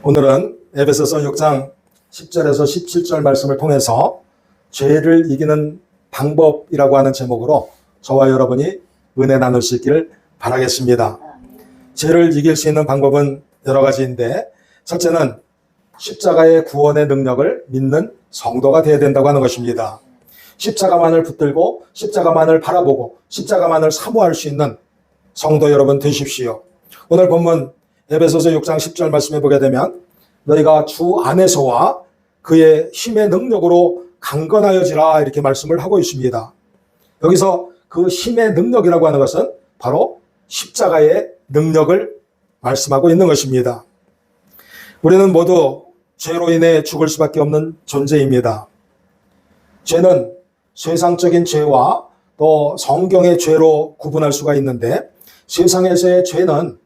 오늘은 에베소서 6장 10절에서 17절 말씀을 통해서 죄를 이기는 방법이라고 하는 제목으로 저와 여러분이 은혜 나눌 수 있기를 바라겠습니다. 죄를 이길 수 있는 방법은 여러 가지인데, 첫째는 십자가의 구원의 능력을 믿는 성도가 되어야 된다고 하는 것입니다. 십자가만을 붙들고 십자가만을 바라보고 십자가만을 사모할 수 있는 성도 여러분 되십시오. 오늘 본문 에베소서 6장 10절 말씀해 보게 되면, 너희가 주 안에서와 그의 힘의 능력으로 강건하여지라, 이렇게 말씀을 하고 있습니다. 여기서 그 힘의 능력이라고 하는 것은 바로 십자가의 능력을 말씀하고 있는 것입니다. 우리는 모두 죄로 인해 죽을 수밖에 없는 존재입니다. 죄는 세상적인 죄와 또 성경의 죄로 구분할 수가 있는데, 세상에서의 죄는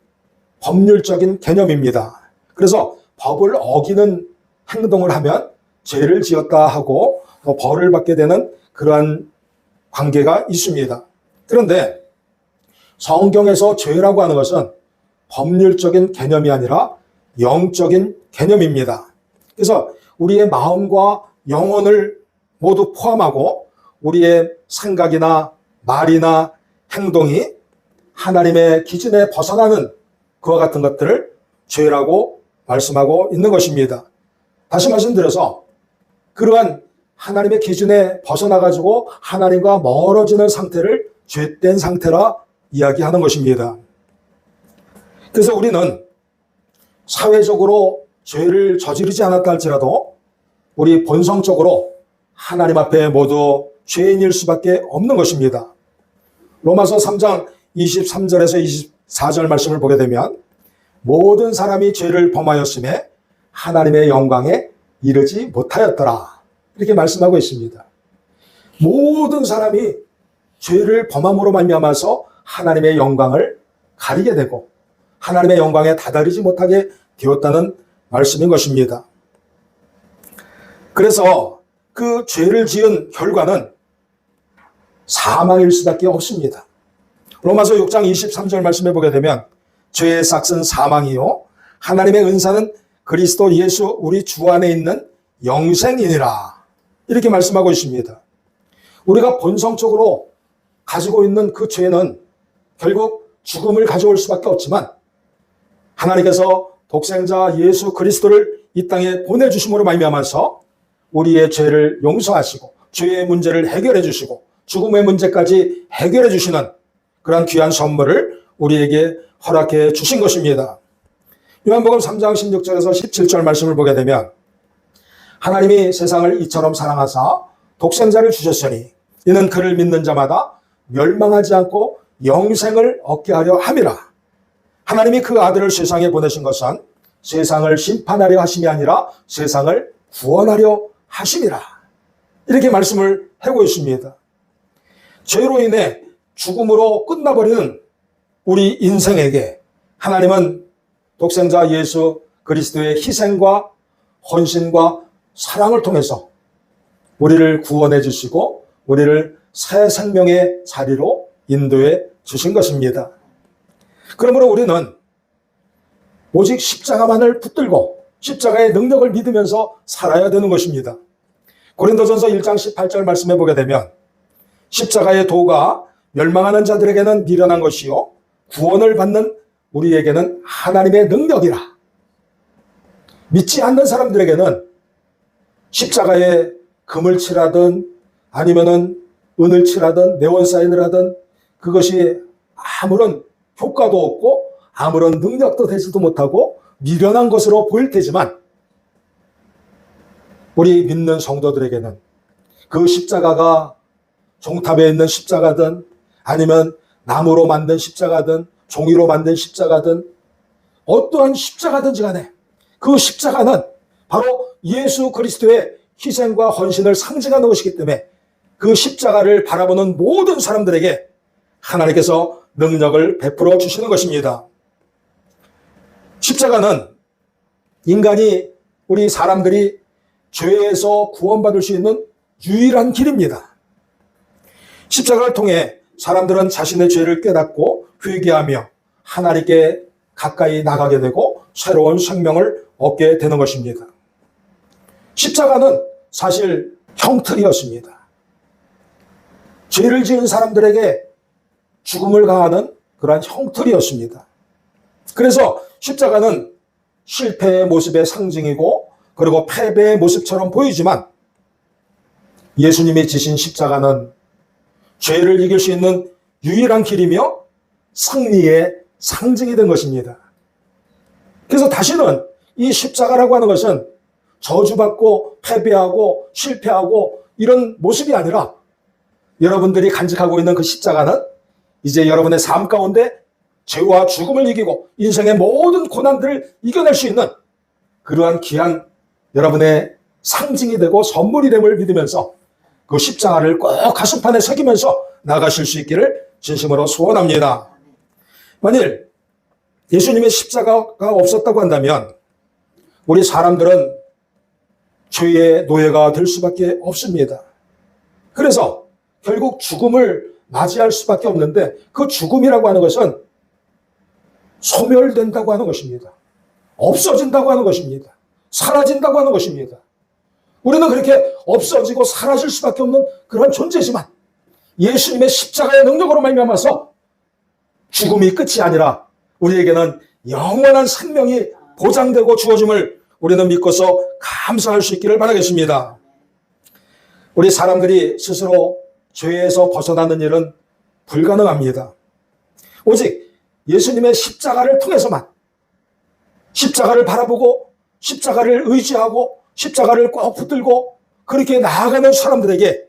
법률적인 개념입니다. 그래서 법을 어기는 행동을 하면 죄를 지었다 하고 또 벌을 받게 되는 그러한 관계가 있습니다. 그런데 성경에서 죄라고 하는 것은 법률적인 개념이 아니라 영적인 개념입니다. 그래서 우리의 마음과 영혼을 모두 포함하고 우리의 생각이나 말이나 행동이 하나님의 기준에 벗어나는 그와 같은 것들을 죄라고 말씀하고 있는 것입니다. 다시 말씀드려서 그러한 하나님의 기준에 벗어나가지고 하나님과 멀어지는 상태를 죄된 상태라 이야기하는 것입니다. 그래서 우리는 사회적으로 죄를 저지르지 않았다 할지라도 우리 본성적으로 하나님 앞에 모두 죄인일 수밖에 없는 것입니다. 로마서 3장 23절에서 24절 말씀을 보게 되면, 모든 사람이 죄를 범하였음에 하나님의 영광에 이르지 못하였더라, 이렇게 말씀하고 있습니다. 모든 사람이 죄를 범함으로 말미암아서 하나님의 영광을 가리게 되고 하나님의 영광에 다다르지 못하게 되었다는 말씀인 것입니다. 그래서 그 죄를 지은 결과는 사망일 수밖에 없습니다. 로마서 6장 23절 말씀해 보게 되면, 죄의 삭은 사망이요 하나님의 은사는 그리스도 예수 우리 주 안에 있는 영생이니라, 이렇게 말씀하고 있습니다. 우리가 본성적으로 가지고 있는 그 죄는 결국 죽음을 가져올 수밖에 없지만, 하나님께서 독생자 예수 그리스도를 이 땅에 보내주심으로 말미암아서 우리의 죄를 용서하시고 죄의 문제를 해결해 주시고 죽음의 문제까지 해결해 주시는 그런 귀한 선물을 우리에게 허락해 주신 것입니다. 요한복음 3장 16절에서 17절 말씀을 보게 되면, 하나님이 세상을 이처럼 사랑하사 독생자를 주셨으니 이는 그를 믿는 자마다 멸망하지 않고 영생을 얻게 하려 함이라. 하나님이 그 아들을 세상에 보내신 것은 세상을 심판하려 하심이 아니라 세상을 구원하려 하심이라, 이렇게 말씀을 하고 있습니다. 죄로 인해 죽음으로 끝나버리는 우리 인생에게 하나님은 독생자 예수 그리스도의 희생과 헌신과 사랑을 통해서 우리를 구원해 주시고 우리를 새 생명의 자리로 인도해 주신 것입니다. 그러므로 우리는 오직 십자가만을 붙들고 십자가의 능력을 믿으면서 살아야 되는 것입니다. 고린도전서 1장 18절 말씀해 보게 되면, 십자가의 도가 멸망하는 자들에게는 미련한 것이요 구원을 받는 우리에게는 하나님의 능력이라. 믿지 않는 사람들에게는 십자가에 금을 칠하든 아니면은 은을 칠하든 네온사인을 하든 그것이 아무런 효과도 없고 아무런 능력도 되지도 못하고 미련한 것으로 보일 테지만, 우리 믿는 성도들에게는 그 십자가가 종탑에 있는 십자가든 아니면 나무로 만든 십자가든 종이로 만든 십자가든 어떠한 십자가든지 간에 그 십자가는 바로 예수 그리스도의 희생과 헌신을 상징하는 것이기 때문에 그 십자가를 바라보는 모든 사람들에게 하나님께서 능력을 베풀어 주시는 것입니다. 십자가는 인간이, 우리 사람들이 죄에서 구원받을 수 있는 유일한 길입니다. 십자가를 통해 사람들은 자신의 죄를 깨닫고 회개하며 하나님께 가까이 나가게 되고 새로운 생명을 얻게 되는 것입니다. 십자가는 사실 형틀이었습니다. 죄를 지은 사람들에게 죽음을 가하는 그러한 형틀이었습니다. 그래서 십자가는 실패의 모습의 상징이고 그리고 패배의 모습처럼 보이지만 예수님이 지신 십자가는 죄를 이길 수 있는 유일한 길이며 승리의 상징이 된 것입니다. 그래서 다시는 이 십자가라고 하는 것은 저주받고 패배하고 실패하고 이런 모습이 아니라 여러분들이 간직하고 있는 그 십자가는 이제 여러분의 삶 가운데 죄와 죽음을 이기고 인생의 모든 고난들을 이겨낼 수 있는 그러한 귀한 여러분의 상징이 되고 선물이 됨을 믿으면서 그 십자가를 꼭 가슴판에 새기면서 나가실 수 있기를 진심으로 소원합니다. 만일 예수님의 십자가가 없었다고 한다면 우리 사람들은 죄의 노예가 될 수밖에 없습니다. 그래서 결국 죽음을 맞이할 수밖에 없는데 그 죽음이라고 하는 것은 소멸된다고 하는 것입니다. 없어진다고 하는 것입니다. 사라진다고 하는 것입니다. 우리는 그렇게 없어지고 사라질 수밖에 없는 그런 존재지만 예수님의 십자가의 능력으로 말미암아서 죽음이 끝이 아니라 우리에게는 영원한 생명이 보장되고 주어짐을 우리는 믿고서 감사할 수 있기를 바라겠습니다. 우리 사람들이 스스로 죄에서 벗어나는 일은 불가능합니다. 오직 예수님의 십자가를 통해서만 십자가를 바라보고 십자가를 의지하고 십자가를 꼭 붙들고 그렇게 나아가는 사람들에게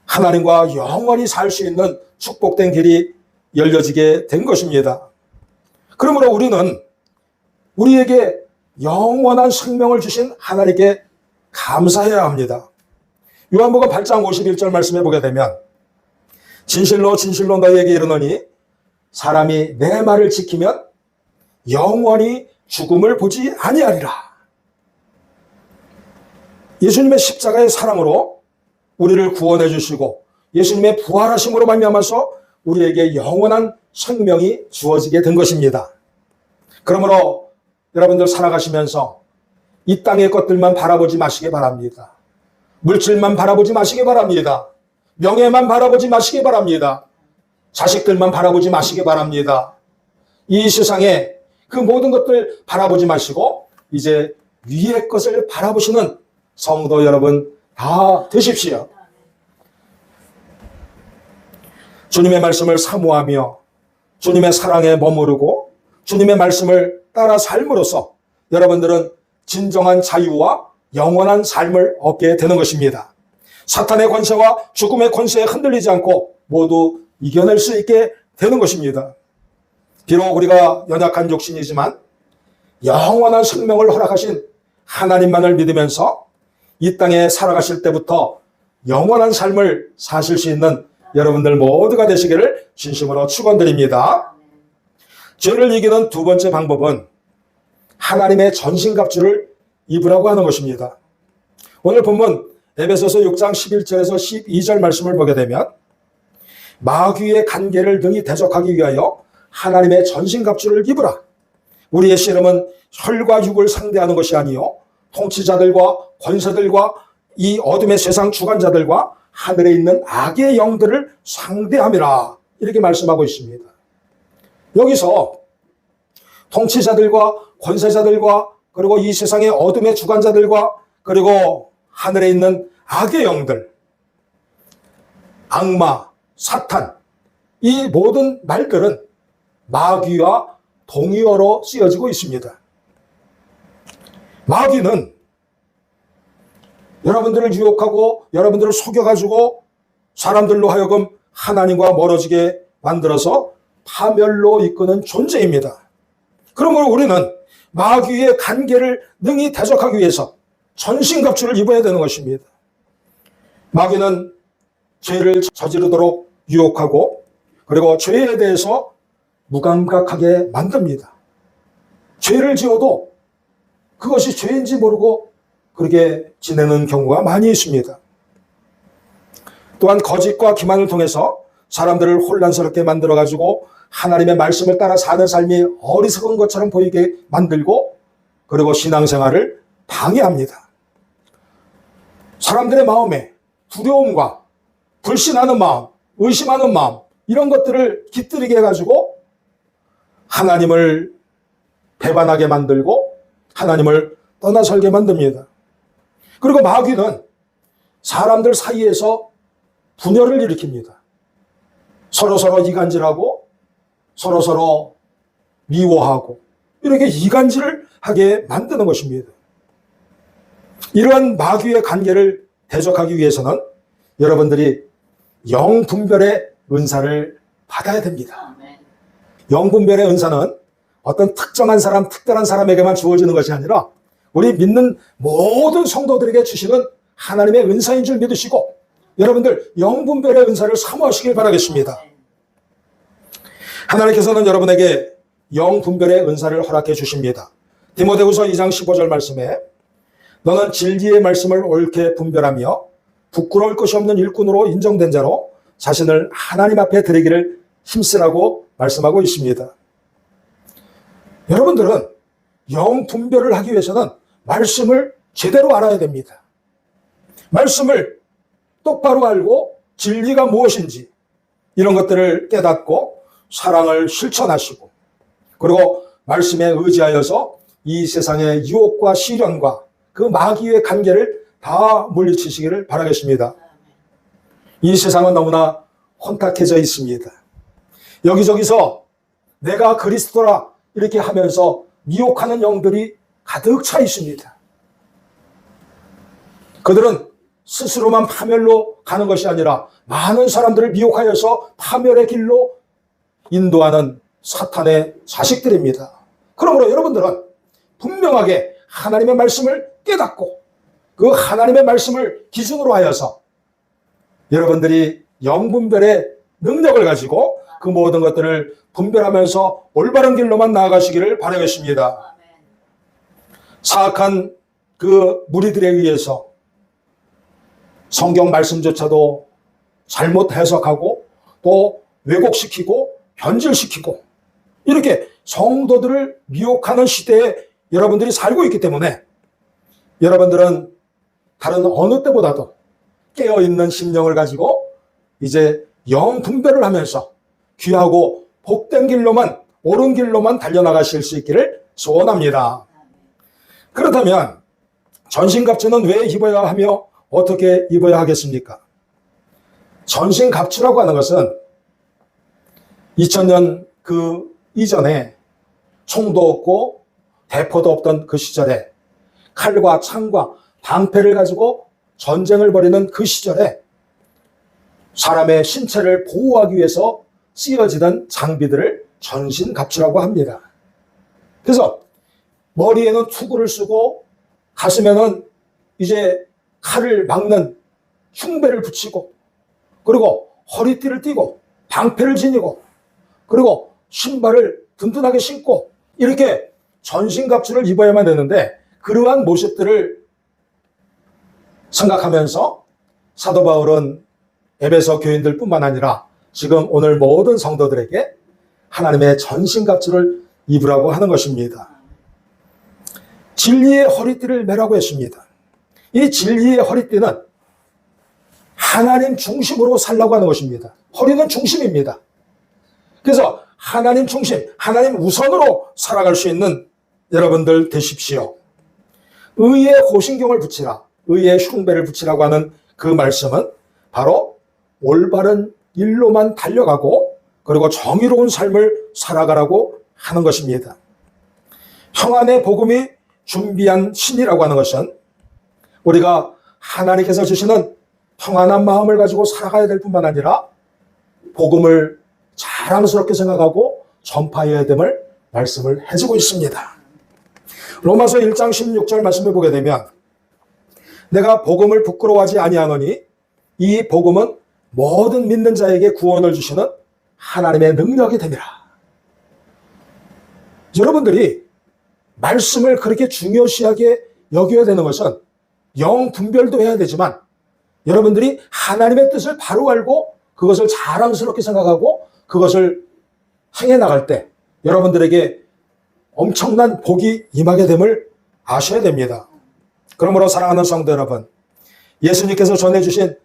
하나님과 영원히 살 수 있는 축복된 길이 열려지게 된 것입니다. 그러므로 우리는 우리에게 영원한 생명을 주신 하나님께 감사해야 합니다. 요한복음 8장 51절 말씀해 보게 되면 진실로 진실로 너희에게 이르노니 사람이 내 말을 지키면 영원히 죽음을 보지 아니하리라. 예수님의 십자가의 사랑으로 우리를 구원해 주시고 예수님의 부활하심으로 말미암아서 우리에게 영원한 생명이 주어지게 된 것입니다. 그러므로 여러분들 살아가시면서 이 땅의 것들만 바라보지 마시기 바랍니다. 물질만 바라보지 마시기 바랍니다. 명예만 바라보지 마시기 바랍니다. 자식들만 바라보지 마시기 바랍니다. 이 세상에 그 모든 것들 바라보지 마시고 이제 위의 것을 바라보시는 성도 여러분 다 되십시오. 주님의 말씀을 사모하며 주님의 사랑에 머무르고 주님의 말씀을 따라 삶으로써 여러분들은 진정한 자유와 영원한 삶을 얻게 되는 것입니다. 사탄의 권세와 죽음의 권세에 흔들리지 않고 모두 이겨낼 수 있게 되는 것입니다. 비록 우리가 연약한 육신이지만 영원한 생명을 허락하신 하나님만을 믿으면서 이 땅에 살아가실 때부터 영원한 삶을 사실 수 있는 여러분들 모두가 되시기를 진심으로 축원드립니다. 죄를 이기는 두 번째 방법은 하나님의 전신갑주를 입으라고 하는 것입니다. 오늘 본문 에베소서 6장 11절에서 12절 말씀을 보게 되면 마귀의 간계를 등이 대적하기 위하여 하나님의 전신갑주를 입으라. 우리의 씨름은 혈과 육을 상대하는 것이 아니요 통치자들과 권세들과 이 어둠의 세상 주관자들과 하늘에 있는 악의 영들을 상대함이라. 이렇게 말씀하고 있습니다. 여기서 통치자들과 권세자들과 그리고 이 세상의 어둠의 주관자들과 그리고 하늘에 있는 악의 영들, 악마, 사탄, 이 모든 말들은 마귀와 동의어로 쓰여지고 있습니다. 마귀는 여러분들을 유혹하고 여러분들을 속여가지고 사람들로 하여금 하나님과 멀어지게 만들어서 파멸로 이끄는 존재입니다. 그러므로 우리는 마귀의 간계를 능히 대적하기 위해서 전신갑주를 입어야 되는 것입니다. 마귀는 죄를 저지르도록 유혹하고 그리고 죄에 대해서 무감각하게 만듭니다. 죄를 지어도 그것이 죄인지 모르고 그렇게 지내는 경우가 많이 있습니다. 또한 거짓과 기만을 통해서 사람들을 혼란스럽게 만들어가지고 하나님의 말씀을 따라 사는 삶이 어리석은 것처럼 보이게 만들고, 그리고 신앙생활을 방해합니다. 사람들의 마음에 두려움과 불신하는 마음, 의심하는 마음, 이런 것들을 깃들이게 해가지고 하나님을 배반하게 만들고 하나님을 떠나설게 만듭니다. 그리고 마귀는 사람들 사이에서 분열을 일으킵니다. 서로서로 이간질하고 서로서로 미워하고 이렇게 이간질을 하게 만드는 것입니다. 이러한 마귀의 관계를 대적하기 위해서는 여러분들이 영분별의 은사를 받아야 됩니다. 영분별의 은사는 어떤 특정한 사람, 특별한 사람에게만 주어지는 것이 아니라 우리 믿는 모든 성도들에게 주시는 하나님의 은사인 줄 믿으시고, 여러분들 영분별의 은사를 사모하시길 바라겠습니다. 하나님께서는 여러분에게 영분별의 은사를 허락해 주십니다. 디모데후서 2장 15절 말씀에 너는 진리의 말씀을 옳게 분별하며 부끄러울 것이 없는 일꾼으로 인정된 자로 자신을 하나님 앞에 드리기를 힘쓰라고 말씀하고 있습니다. 여러분들은 영분별을 하기 위해서는 말씀을 제대로 알아야 됩니다. 말씀을 똑바로 알고 진리가 무엇인지 이런 것들을 깨닫고 사랑을 실천하시고, 그리고 말씀에 의지하여서 이 세상의 유혹과 시련과 그 마귀의 관계를 다 물리치시기를 바라겠습니다. 이 세상은 너무나 혼탁해져 있습니다. 여기저기서 내가 그리스도라 이렇게 하면서 미혹하는 영들이 가득 차 있습니다. 그들은 스스로만 파멸로 가는 것이 아니라 많은 사람들을 미혹하여서 파멸의 길로 인도하는 사탄의 자식들입니다. 그러므로 여러분들은 분명하게 하나님의 말씀을 깨닫고 그 하나님의 말씀을 기준으로 하여서 여러분들이 영분별의 능력을 가지고 그 모든 것들을 분별하면서 올바른 길로만 나아가시기를 바라겠습니다. 사악한 그 무리들에 의해서 성경 말씀조차도 잘못 해석하고 또 왜곡시키고 변질시키고 이렇게 성도들을 미혹하는 시대에 여러분들이 살고 있기 때문에 여러분들은 다른 어느 때보다도 깨어있는 심령을 가지고 이제 영분별을 하면서 귀하고 복된 길로만, 옳은 길로만 달려나가실 수 있기를 소원합니다. 그렇다면 전신갑주는 왜 입어야 하며 어떻게 입어야 하겠습니까? 전신갑주라고 하는 것은 2000년 그 이전에 총도 없고 대포도 없던 그 시절에 칼과 창과 방패를 가지고 전쟁을 벌이는 그 시절에 사람의 신체를 보호하기 위해서 쓰여지던 장비들을 전신갑주라고 합니다. 그래서 머리에는 투구를 쓰고 가슴에는 이제 칼을 막는 흉배를 붙이고, 그리고 허리띠를 띠고 방패를 지니고, 그리고 신발을 든든하게 신고 이렇게 전신갑주를 입어야만 되는데, 그러한 모습들을 생각하면서 사도 바울은 에베소 교인들 뿐만 아니라 지금 오늘 모든 성도들에게 하나님의 전신갑주를 입으라고 하는 것입니다. 진리의 허리띠를 매라고 했습니다. 이 진리의 허리띠는 하나님 중심으로 살라고 하는 것입니다. 허리는 중심입니다. 그래서 하나님 중심, 하나님 우선으로 살아갈 수 있는 여러분들 되십시오. 의의 호신경을 붙이라, 의의 흉배를 붙이라고 하는 그 말씀은 바로 올바른 일로만 달려가고 그리고 정의로운 삶을 살아가라고 하는 것입니다. 평안의 복음이 준비한 신이라고 하는 것은 우리가 하나님께서 주시는 평안한 마음을 가지고 살아가야 될 뿐만 아니라 복음을 자랑스럽게 생각하고 전파해야 됨을 말씀을 해주고 있습니다. 로마서 1장 16절 말씀을 보게 되면 내가 복음을 부끄러워하지 아니하노니 이 복음은 모든 믿는 자에게 구원을 주시는 하나님의 능력이 됨이라. 여러분들이 말씀을 그렇게 중요시하게 여겨야 되는 것은 영 분별도 해야 되지만 여러분들이 하나님의 뜻을 바로 알고 그것을 자랑스럽게 생각하고 그것을 행해 나갈 때 여러분들에게 엄청난 복이 임하게 됨을 아셔야 됩니다. 그러므로 사랑하는 성도 여러분, 예수님께서 전해주신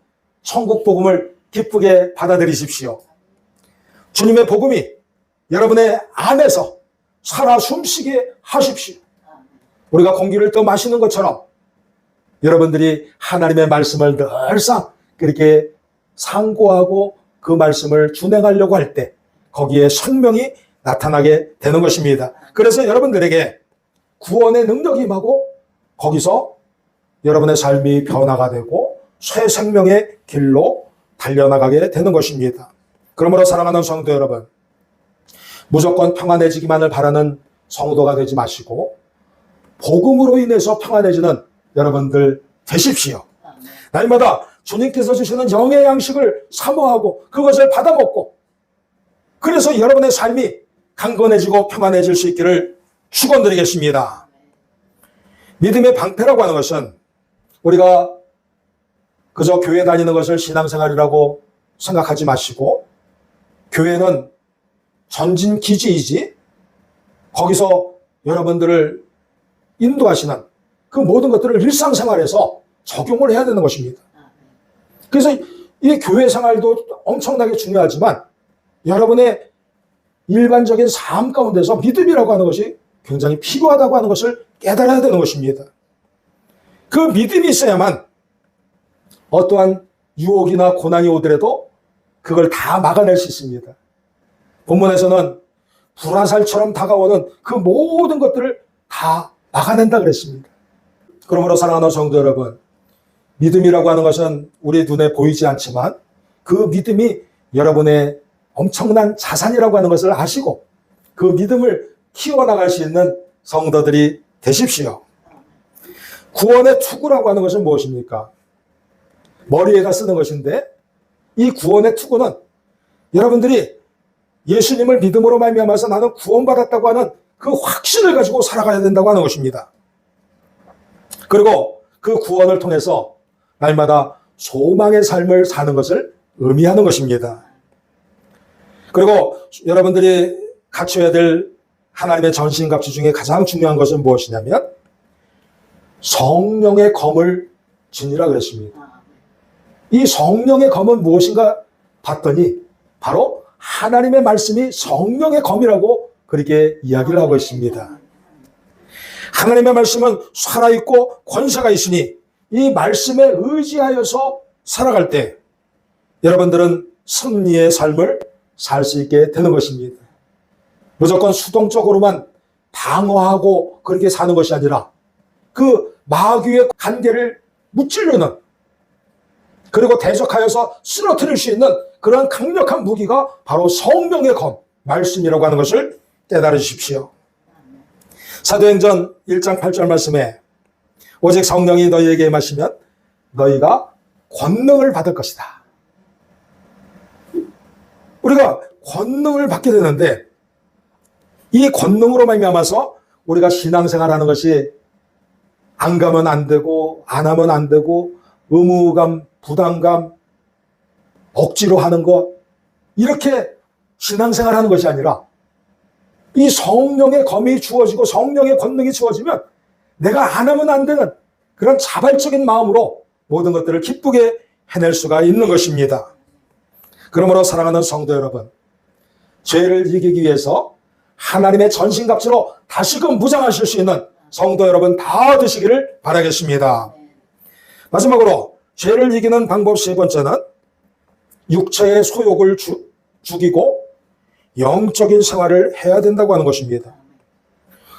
천국 복음을 기쁘게 받아들이십시오. 주님의 복음이 여러분의 안에서 살아 숨쉬게 하십시오. 우리가 공기를 또 마시는 것처럼 여러분들이 하나님의 말씀을 늘상 그렇게 상고하고 그 말씀을 준행하려고 할 때 거기에 생명이 나타나게 되는 것입니다. 그래서 여러분들에게 구원의 능력이 임하고 거기서 여러분의 삶이 변화가 되고 새 생명의 길로 달려나가게 되는 것입니다. 그러므로 사랑하는 성도 여러분, 무조건 평안해지기만을 바라는 성도가 되지 마시고 복음으로 인해서 평안해지는 여러분들 되십시오. 날마다 주님께서 주시는 영의 양식을 사모하고 그것을 받아먹고 그래서 여러분의 삶이 강건해지고 평안해질 수 있기를 축원드리겠습니다. 믿음의 방패라고 하는 것은 우리가 그저 교회 다니는 것을 신앙생활이라고 생각하지 마시고 교회는 전진기지이지 거기서 여러분들을 인도하시는 그 모든 것들을 일상생활에서 적용을 해야 되는 것입니다. 그래서 이 교회 생활도 엄청나게 중요하지만 여러분의 일반적인 삶 가운데서 믿음이라고 하는 것이 굉장히 필요하다고 하는 것을 깨달아야 되는 것입니다. 그 믿음이 있어야만 어떠한 유혹이나 고난이 오더라도 그걸 다 막아낼 수 있습니다. 본문에서는 불화살처럼 다가오는 그 모든 것들을 다 막아낸다 그랬습니다. 그러므로 사랑하는 성도 여러분, 믿음이라고 하는 것은 우리 눈에 보이지 않지만 그 믿음이 여러분의 엄청난 자산이라고 하는 것을 아시고 그 믿음을 키워나갈 수 있는 성도들이 되십시오. 구원의 투구라고 하는 것은 무엇입니까? 머리에다 쓰는 것인데 이 구원의 투구는 여러분들이 예수님을 믿음으로 말미암아서 나는 구원받았다고 하는 그 확신을 가지고 살아가야 된다고 하는 것입니다. 그리고 그 구원을 통해서 날마다 소망의 삶을 사는 것을 의미하는 것입니다. 그리고 여러분들이 갖춰야 될 하나님의 전신갑주 중에 가장 중요한 것은 무엇이냐면 성령의 검을 지니라 그랬습니다. 이 성령의 검은 무엇인가 봤더니 바로 하나님의 말씀이 성령의 검이라고 그렇게 이야기를 하고 있습니다. 하나님의 말씀은 살아있고 권세가 있으니 이 말씀에 의지하여서 살아갈 때 여러분들은 승리의 삶을 살 수 있게 되는 것입니다. 무조건 수동적으로만 방어하고 그렇게 사는 것이 아니라 그 마귀의 관계를 무찌르는 그리고 대적하여서 쓰러뜨릴 수 있는 그런 강력한 무기가 바로 성령의 검, 말씀이라고 하는 것을 깨달으십시오. 사도행전 1장 8절 말씀에 오직 성령이 너희에게 임하시면 너희가 권능을 받을 것이다. 우리가 권능을 받게 되는데 이 권능으로 말미암아서 우리가 신앙생활하는 것이 안 가면 안 되고 안 하면 안 되고 의무감, 부담감, 억지로 하는 것 이렇게 신앙생활하는 것이 아니라 이 성령의 검이 주어지고 성령의 권능이 주어지면 내가 안 하면 안 되는 그런 자발적인 마음으로 모든 것들을 기쁘게 해낼 수가 있는 것입니다. 그러므로 사랑하는 성도 여러분, 죄를 이기기 위해서 하나님의 전신갑주로 다시금 무장하실 수 있는 성도 여러분 다 되시기를 바라겠습니다. 마지막으로 죄를 이기는 방법 세 번째는 육체의 소욕을 죽이고 영적인 생활을 해야 된다고 하는 것입니다.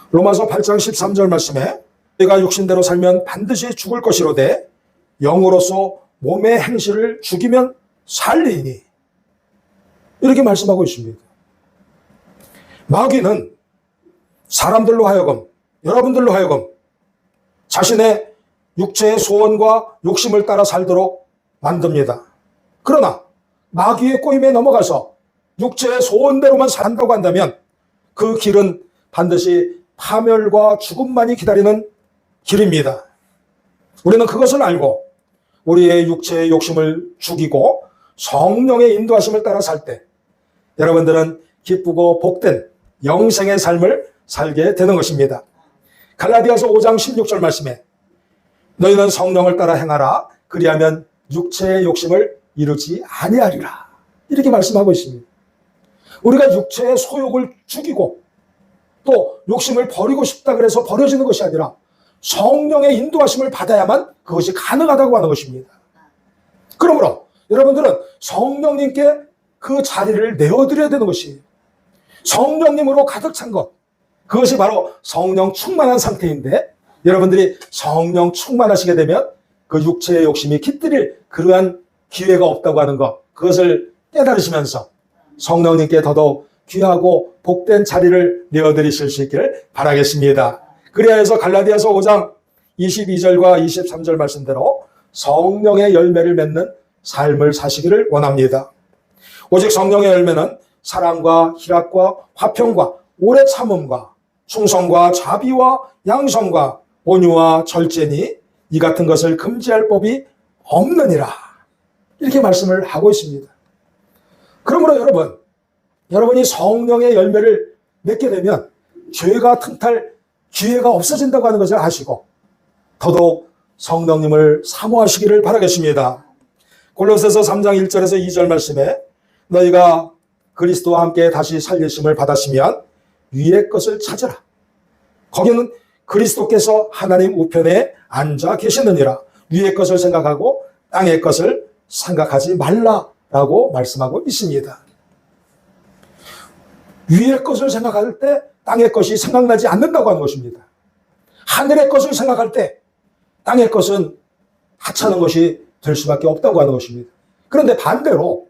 로마서 8장 13절 말씀에 내가 육신대로 살면 반드시 죽을 것이로되 영으로서 몸의 행실을 죽이면 살리니 이렇게 말씀하고 있습니다. 마귀는 사람들로 하여금 여러분들로 하여금 자신의 육체의 소원과 욕심을 따라 살도록 만듭니다. 그러나 마귀의 꼬임에 넘어가서 육체의 소원대로만 산다고 한다면 그 길은 반드시 파멸과 죽음만이 기다리는 길입니다. 우리는 그것을 알고 우리의 육체의 욕심을 죽이고 성령의 인도하심을 따라 살 때 여러분들은 기쁘고 복된 영생의 삶을 살게 되는 것입니다. 갈라디아서 5장 16절 말씀에 너희는 성령을 따라 행하라. 그리하면 육체의 욕심을 이루지 아니하리라. 이렇게 말씀하고 있습니다. 우리가 육체의 소욕을 죽이고 또 욕심을 버리고 싶다 그래서 버려지는 것이 아니라 성령의 인도하심을 받아야만 그것이 가능하다고 하는 것입니다. 그러므로 여러분들은 성령님께 그 자리를 내어드려야 되는 것이에요. 성령님으로 가득 찬 것, 그것이 바로 성령 충만한 상태인데, 여러분들이 성령 충만하시게 되면 그 육체의 욕심이 깃들일 그러한 기회가 없다고 하는 것, 그것을 깨달으시면서 성령님께 더더욱 귀하고 복된 자리를 내어드리실 수 있기를 바라겠습니다. 그래야 해서 갈라디아서 5장 22절과 23절 말씀대로 성령의 열매를 맺는 삶을 사시기를 원합니다. 오직 성령의 열매는 사랑과 희락과 화평과 오래 참음과 충성과 자비와 양성과 온유와 절제니 이 같은 것을 금지할 법이 없느니라. 이렇게 말씀을 하고 있습니다. 그러므로 여러분이 성령의 열매를 맺게 되면 죄가 틈탈 기회가 없어진다고 하는 것을 아시고 더더욱 성령님을 사모하시기를 바라겠습니다. 골로새서 3장 1절에서 2절 말씀에 너희가 그리스도와 함께 다시 살리심을 받았으면 위의 것을 찾으라. 거기는 그리스도께서 하나님 우편에 앉아 계시느니라. 위의 것을 생각하고 땅의 것을 생각하지 말라라고 말씀하고 있습니다. 위의 것을 생각할 때 땅의 것이 생각나지 않는다고 하는 것입니다. 하늘의 것을 생각할 때 땅의 것은 하찮은 것이 될 수밖에 없다고 하는 것입니다. 그런데 반대로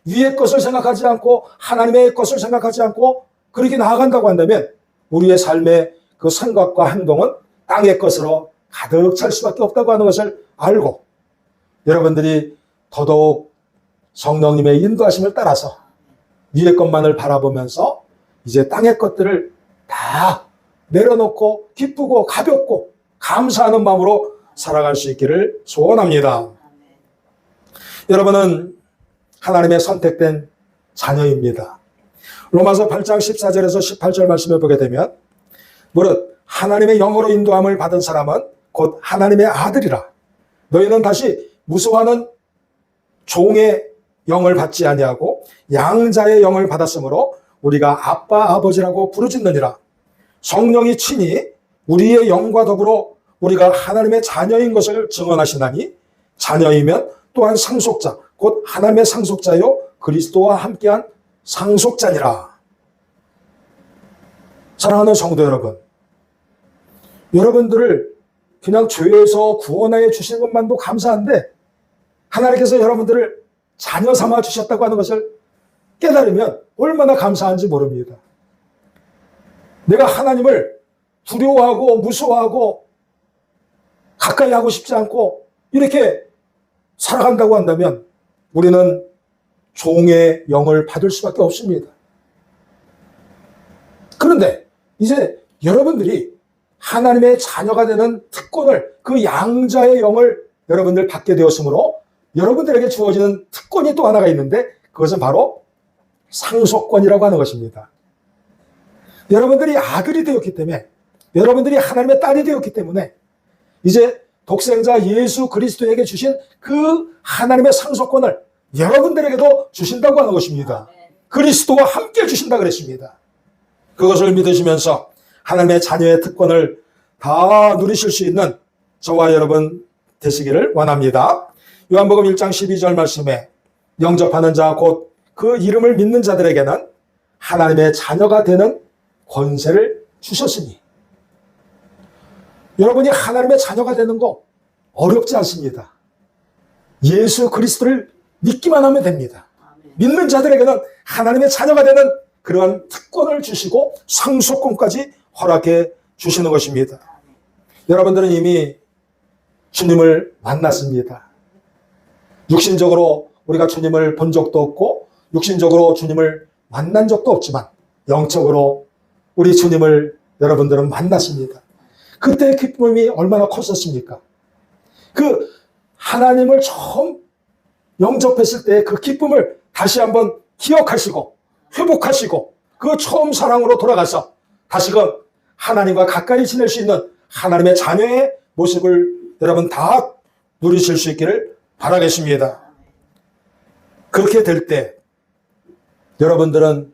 위의 것을 생각하지 않고 하나님의 것을 생각하지 않고 그렇게 나아간다고 한다면 우리의 삶의 그 생각과 행동은 땅의 것으로 가득 찰 수밖에 없다고 하는 것을 알고 여러분들이 더더욱 성령님의 인도하심을 따라서 위의 것만을 바라보면서 이제 땅의 것들을 다 내려놓고 기쁘고 가볍고 감사하는 마음으로 살아갈 수 있기를 소원합니다. 여러분은 하나님의 선택된 자녀입니다. 로마서 8장 14절에서 18절 말씀을 보게 되면 무릇 하나님의 영으로 인도함을 받은 사람은 곧 하나님의 아들이라. 너희는 다시 무수하는 종의 영을 받지 아니하고 양자의 영을 받았으므로 우리가 아빠 아버지라고 부르짖느니라. 성령이 친히 우리의 영과 더불어 우리가 하나님의 자녀인 것을 증언하시나니 자녀이면 또한 상속자 곧 하나님의 상속자요 그리스도와 함께한 상속자니라. 사랑하는 성도 여러분, 여러분들을 그냥 죄에서 구원하여 주시는 것만도 감사한데 하나님께서 여러분들을 자녀 삼아 주셨다고 하는 것을 깨달으면 얼마나 감사한지 모릅니다. 내가 하나님을 두려워하고 무서워하고 가까이 하고 싶지 않고 이렇게 살아간다고 한다면 우리는 종의 영을 받을 수밖에 없습니다. 그런데 이제 여러분들이 하나님의 자녀가 되는 특권을 그 양자의 영을 여러분들 받게 되었으므로 여러분들에게 주어지는 특권이 또 하나가 있는데 그것은 바로 상속권이라고 하는 것입니다. 여러분들이 아들이 되었기 때문에 여러분들이 하나님의 딸이 되었기 때문에 이제 독생자 예수 그리스도에게 주신 그 하나님의 상속권을 여러분들에게도 주신다고 하는 것입니다. 그리스도와 함께 주신다 그랬습니다. 그것을 믿으시면서 하나님의 자녀의 특권을 다 누리실 수 있는 저와 여러분 되시기를 원합니다. 요한복음 1장 12절 말씀에 영접하는 자 곧 그 이름을 믿는 자들에게는 하나님의 자녀가 되는 권세를 주셨으니 여러분이 하나님의 자녀가 되는 거 어렵지 않습니다. 예수 그리스도를 믿기만 하면 됩니다. 믿는 자들에게는 하나님의 자녀가 되는 그러한 특권을 주시고 상속권까지 허락해 주시는 것입니다. 여러분들은 이미 주님을 만났습니다. 육신적으로 우리가 주님을 본 적도 없고 육신적으로 주님을 만난 적도 없지만 영적으로 우리 주님을 여러분들은 만났습니다. 그때의 기쁨이 얼마나 컸었습니까? 그 하나님을 처음 영접했을 때의 그 기쁨을 다시 한번 기억하시고 회복하시고 그 처음 사랑으로 돌아가서 다시금 하나님과 가까이 지낼 수 있는 하나님의 자녀의 모습을 여러분 다 누리실 수 있기를 바라겠습니다. 그렇게 될 때 여러분들은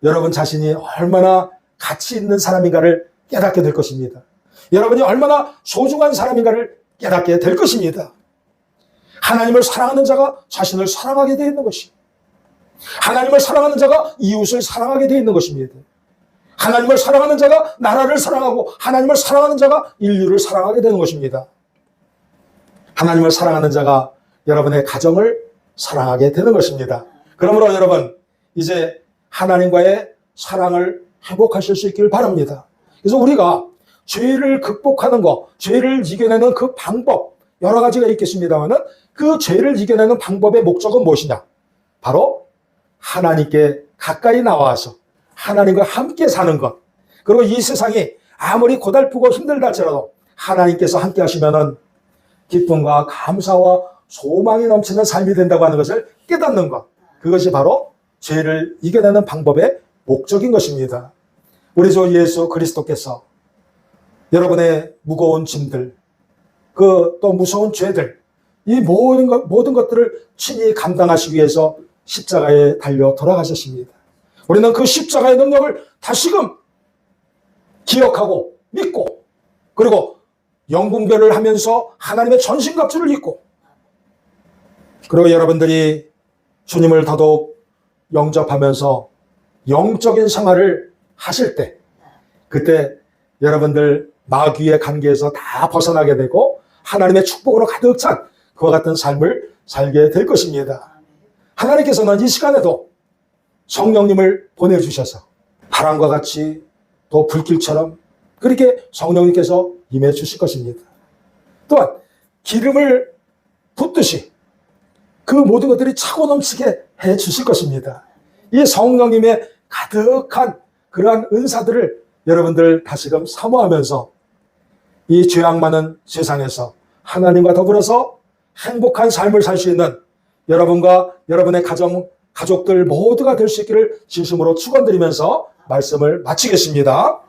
여러분 자신이 얼마나 가치 있는 사람인가를 깨닫게 될 것입니다. 여러분이 얼마나 소중한 사람인가를 깨닫게 될 것입니다. 하나님을 사랑하는 자가 자신을 사랑하게 되어 있는 것이, 하나님을 사랑하는 자가 이웃을 사랑하게 되어 있는 것입니다. 하나님을 사랑하는 자가 나라를 사랑하고 하나님을 사랑하는 자가 인류를 사랑하게 되는 것입니다. 하나님을 사랑하는 자가 여러분의 가정을 사랑하게 되는 것입니다. 그러므로 여러분 이제 하나님과의 사랑을 회복하실 수 있기를 바랍니다. 그래서 우리가 죄를 극복하는 것, 죄를 이겨내는 그 방법 여러 가지가 있겠습니다만 그 죄를 이겨내는 방법의 목적은 무엇이냐? 바로 하나님께 가까이 나와서 하나님과 함께 사는 것. 그리고 이 세상이 아무리 고달프고 힘들다 할지라도 하나님께서 함께 하시면은 기쁨과 감사와 소망이 넘치는 삶이 된다고 하는 것을 깨닫는 것. 그것이 바로 죄를 이겨내는 방법의 목적인 것입니다. 우리 주 예수 그리스도께서 여러분의 무거운 짐들, 그 또 무서운 죄들, 이 모든 것들을 친히 감당하시기 위해서 십자가에 달려 돌아가셨습니다. 우리는 그 십자가의 능력을 다시금 기억하고 믿고 그리고 영분별을 하면서 하나님의 전신갑주를 입고 그리고 여러분들이 주님을 더더욱 영접하면서 영적인 생활을 하실 때 그때 여러분들 마귀의 관계에서 다 벗어나게 되고 하나님의 축복으로 가득 찬 그와 같은 삶을 살게 될 것입니다. 하나님께서는 이 시간에도 성령님을 보내주셔서 바람과 같이 또 불길처럼 그렇게 성령님께서 임해 주실 것입니다. 또한 기름을 붓듯이 그 모든 것들이 차고 넘치게 해 주실 것입니다. 이 성령님의 가득한 그러한 은사들을 여러분들 다시금 사모하면서 이 죄악 많은 세상에서 하나님과 더불어서 행복한 삶을 살 수 있는 여러분과 여러분의 가족들 모두가 될 수 있기를 진심으로 축원드리면서 말씀을 마치겠습니다.